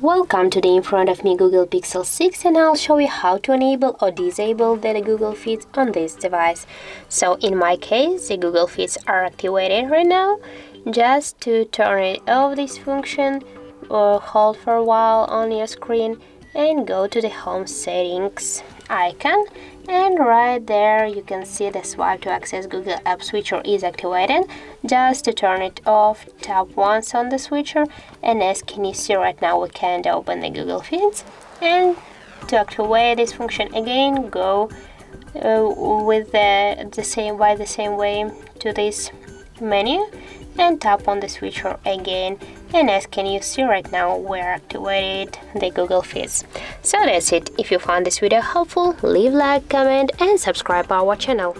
Welcome to the in front of me Google Pixel 6, and I'll show you how to enable or disable the Google Feeds on this device. So in my case, the Google Feeds are activated right now. Just to turn it off, this function, or hold for a while on your screen and go to the home settings icon, and right there you can see the swipe to access Google App switcher is activated. Just to turn it off, tap once on the switcher, and as can you see right now we can't open the Google Feeds. And to activate this function again, go with the same way to this menu and tap on the switcher again, and as can you see right now we're activated the Google Feeds. So that's it. If you found this video helpful, leave like, comment and subscribe our channel.